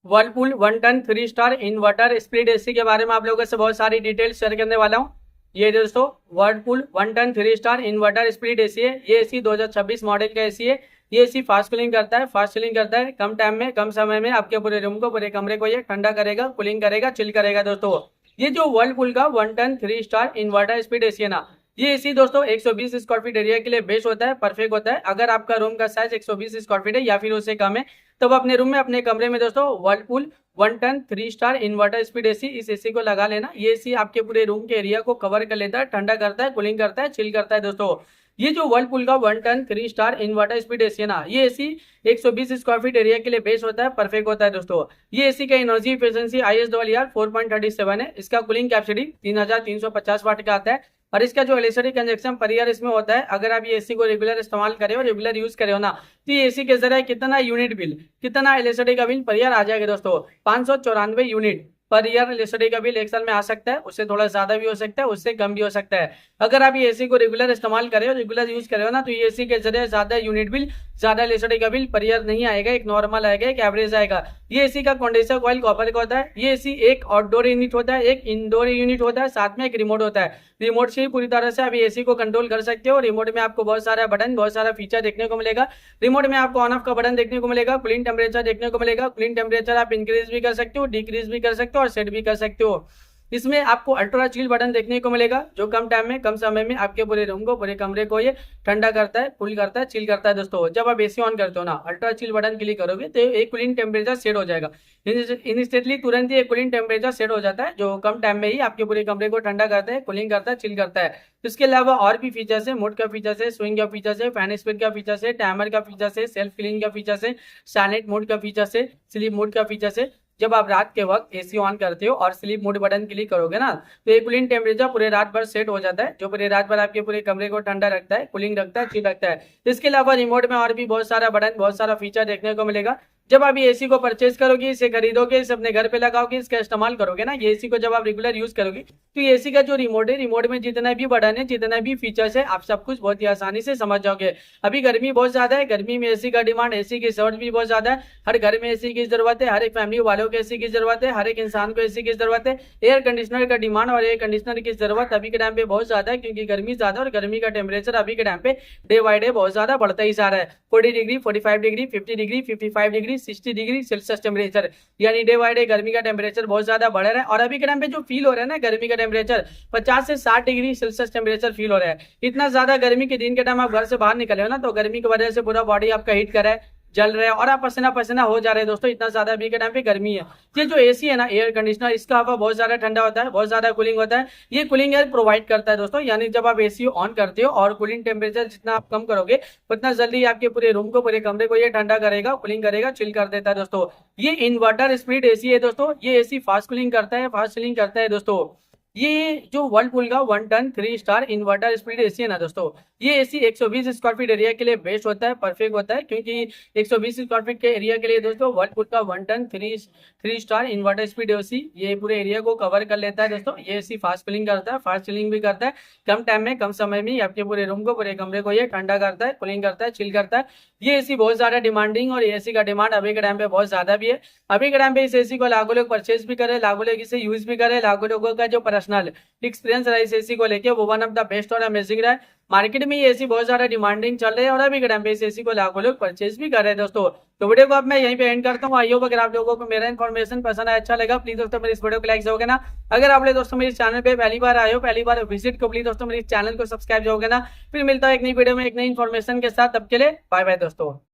Whirlpool 1 ton 3 star inverter split AC के बारे में आप लोगों से बहुत सारी डिटेल्स शेयर करने वाला हूँ। ये दोस्तों Whirlpool 1 ton 3 star inverter split AC है। ये एसी 2026 मॉडल का एसी है। ये एसी फास्ट कूलिंग करता है, फास्ट चिलिंग करता है। कम टाइम में कम समय में आपके पूरे रूम को, पूरे कमरे को ये ठंडा करेगा, कूलिंग करेगा, चिल करेगा। दोस्तों ये जो वर्लपूल का 1 ton 3 star inverter split AC है ना, ये एसी दोस्तों 120 स्क्वायर फीट एरिया के लिए बेस्ट होता है, परफेक्ट होता है। अगर आपका रूम का साइज 120 स्क्वायर फीट है या फिर उससे कम है, तब अपने रूम में, अपने कमरे में दोस्तों Whirlpool 1 ton 3 star inverter speed AC, इस एसी को लगा लेना। ये एसी आपके पूरे रूम के एरिया को कवर कर लेता है, ठंडा करता है, कूलिंग करता है, चिल करता है। दोस्तों ये जो वर्लपूल का 1 ton 3 star inverter speed AC है ना, ये एसी 120 स्क्वायर फीट एरिया के लिए बेस्ट होता है, परफेक्ट होता है। दोस्तों ये एसी का एनर्जी एफिशिएंसी ISWR 4.37 है। इसका कूलिंग कैपेसिटी 3350 वाट का आता है। और इसका जो इलेक्ट्रिसिटी कंजप्शन पर ईयर इसमें होता है, अगर आप ये एसी को रेगुलर इस्तेमाल करें और रेगुलर यूज करें हो ना, तो ये एसी के जरिए कितना यूनिट बिल, कितना इलेक्ट्रिसिटी का बिल पर ईयर आ जाएगा दोस्तों, 594 यूनिट पर ईयर इलेक्ट्रिसिटी का बिल एक साल में आ सकता है। उससे थोड़ा ज्यादा भी हो सकता है, उससे कम भी हो सकता है। अगर आप ये एसी को रेगुलर इस्तेमाल करें और रेगुलर यूज करें हो ना, तो ये एसी के जरिए ज्यादा यूनिट बिल, ज्यादा इलेक्ट्रिसिटी का बिल पर ईयर नहीं आएगा, एक नॉर्मल आएगा, एक एवरेज आएगा। ये एसी का कंडेंसर कॉइल कॉपर का होता है। ये एसी एक आउटडोर यूनिट होता है, एक इंडोर यूनिट होता है, साथ में एक रिमोट होता है। रिमोट से ही पूरी तरह से आप एसी को कंट्रोल कर सकते हो। रिमोट में आपको बहुत सारा बटन, बहुत सारा फीचर देखने को मिलेगा। रिमोट में आपको ऑन ऑफ का बटन देखने को मिलेगा, कूलिंग टेम्परेचर देखने को मिलेगा। कूलिंग टेम्परेचर आप इंक्रीज भी कर सकते हो, डिक्रीज भी कर सकते हो और सेट भी कर सकते हो। इसमें आपको अल्ट्रा चिल बटन देखने को मिलेगा, जो कम टाइम में, कम समय में आपके पूरे रूम को, पूरे कमरे को ये ठंडा करता है, कूल करता है, चिल करता है। दोस्तों जब आप एसी ऑन करते हो ना, अल्ट्रा चिल बटन क्लिक करोगे तो एक कूलिंग टेम्परेचर सेट हो जाएगा। इंस्टेंटली, तुरंत ही एक कूलिंग टेम्परेचर सेट हो जाता है, जो कम टाइम में ही आपके पूरे कमरे को ठंडा करता है, कूलिंग करता है, चिल करता है। इसके अलावा और भी फीचर्स है, मोड का फीचर्स है, स्विंग का फीचर्स है, फैन स्पीड का फीचर्स है, टाइमर का फीचर्स है, सेल्फ क्लीनिंग का फीचर्स है, साइलेंट मोड का फीचर्स है, स्लीप मोड का फीचर्स है। जब आप रात के वक्त एसी ऑन करते हो और स्लीप मोड बटन क्लिक करोगे ना, तो ये कूलिंग टेम्परेचर पूरे रात भर सेट हो जाता है, जो पूरे रात भर आपके पूरे कमरे को ठंडा रखता है, कूलिंग रखता है, चिल रखता है। इसके अलावा रिमोट में और भी बहुत सारा बटन, बहुत सारा फीचर देखने को मिलेगा। जब आप ये एसी को परचेज करोगे, इसे खरीदोगे, इसे अपने घर पे लगाओगे, इसका इस्तेमाल करोगे ना, ये एसी को जब आप रेगुलर यूज करोगे, तो ये एसी का जो रिमोट है, रिमोट में जितना भी बटन है, जितना भी फीचर्स है, आप सब कुछ बहुत ही आसानी से समझ जाओगे। अभी गर्मी बहुत ज्यादा है, गर्मी में एसी का डिमांड, एसी की जरूरत भी बहुत ज्यादा है। हर घर में एसी की जरूरत है, हर एक फैमिली वालों को एसी की जरूरत है, हर एक इंसान को एसी की जरूरत है। एयर कंडीशनर का डिमांड और एयर कंडीशनर की जरूरत अभी के टाइम पे बहुत ज्यादा है, क्योंकि गर्मी ज्यादा और गर्मी का टेम्परेचर अभी के टाइम पे डे बाई डे बहुत ज्यादा बढ़ता ही जा रहा है। 40 degree, 45 degree, 50 degree, 55 degree, 60 degree Celsius temperature, यानी डे बाई डे गर्मी का टेम्परेचर बहुत ज्यादा बढ़ रहा है। और अभी के टाइम पे जो फील हो रहा है ना, गर्मी का टेम्परेचर 50 से 60 डिग्री सेल्सियस टेम्परेचर फील हो रहा है। इतना ज्यादा गर्मी के दिन के टाइम आप घर से बाहर निकले हो ना, तो गर्मी की वजह से पूरा बॉडी आपका हीट कर रहा है, जल रहे हैं और आप पसीना पसीना हो जा रहे हैं। दोस्तों इतना ज्यादा अभी के टाइम पे गर्मी है। ये जो एसी है ना, एयर कंडीशनर, इसका हवा बहुत ज्यादा ठंडा होता है, बहुत ज्यादा कूलिंग होता है। ये कूलिंग एयर प्रोवाइड करता है दोस्तों, यानी जब आप एसी ऑन करते हो और कूलिंग टेम्परेचर जितना आप कम करोगे, उतना जल्दी आपके पूरे रूम को, पूरे कमरे को ये ठंडा करेगा, कूलिंग करेगा, चिल कर देता है। दोस्तों ये इन्वर्टर स्पीड एसी है दोस्तों। ये एसी फास्ट कूलिंग करता है, फास्ट चिलिंग करता है। दोस्तों ये जो वर्लपूल का 1 ton 3 star inverter speed AC है ना दोस्तों, ये एसी 120 स्क्वायर फीट एरिया के लिए बेस्ट होता है, परफेक्ट होता है। क्योंकि 120 स्क्वायर फीट के एरिया के लिए दोस्तों वर्लपूल का 1 ton 3 star inverter speed AC ये पूरे एरिया को कवर कर लेता है। दोस्तों ये एसी फास्ट कूलिंग करता है, फास्ट चिलिंग भी करता है। कम टाइम में, कम समय में आपके पूरे रूम को, पूरे कमरे को ये ठंडा करता है, कूलिंग करता है, चिल करता है। ये एसी बहुत ज्यादा डिमांडिंग, और एसी का डिमांड अभी के टाइम पे बहुत ज्यादा भी है। अभी के टाइम पे इस एसी को लाखों लोग परचेज भी करे, लाखों लोग इसे यूज भी करे। लाखों लोगों का जो पर्सनल एक्सपीरियंस रहा इस एसी को लेके, वो वन ऑफ द बेस्ट और अमेजिंग रहा है। मार्केट में ये एसी बहुत ज्यादा डिमांडिंग चल रही है, और अभी के टाइम पे इस एसी को लाखों लोग परचेज भी कर रहे हैं। दोस्तों तो वीडियो को अब मैं यहीं पे एंड करता हूँ। आई होप अगर आप लोगों को मेरा इन्फॉर्मेशन पसंद आया, अच्छा लगा, प्लीज दोस्तों मेरे इस वीडियो को लाइक करोगे ना। अगर आप लोग दोस्तों मेरे चैनल पे पहली बार आए हो, पहली बार विजिट को, प्लीज दोस्तों मेरे चैनल को सब्सक्राइब करोगे ना। फिर मिलता है एक नई वीडियो में एक नई इन्फॉर्मेशन के साथ, तब के लिए बाय बाय दोस्तों।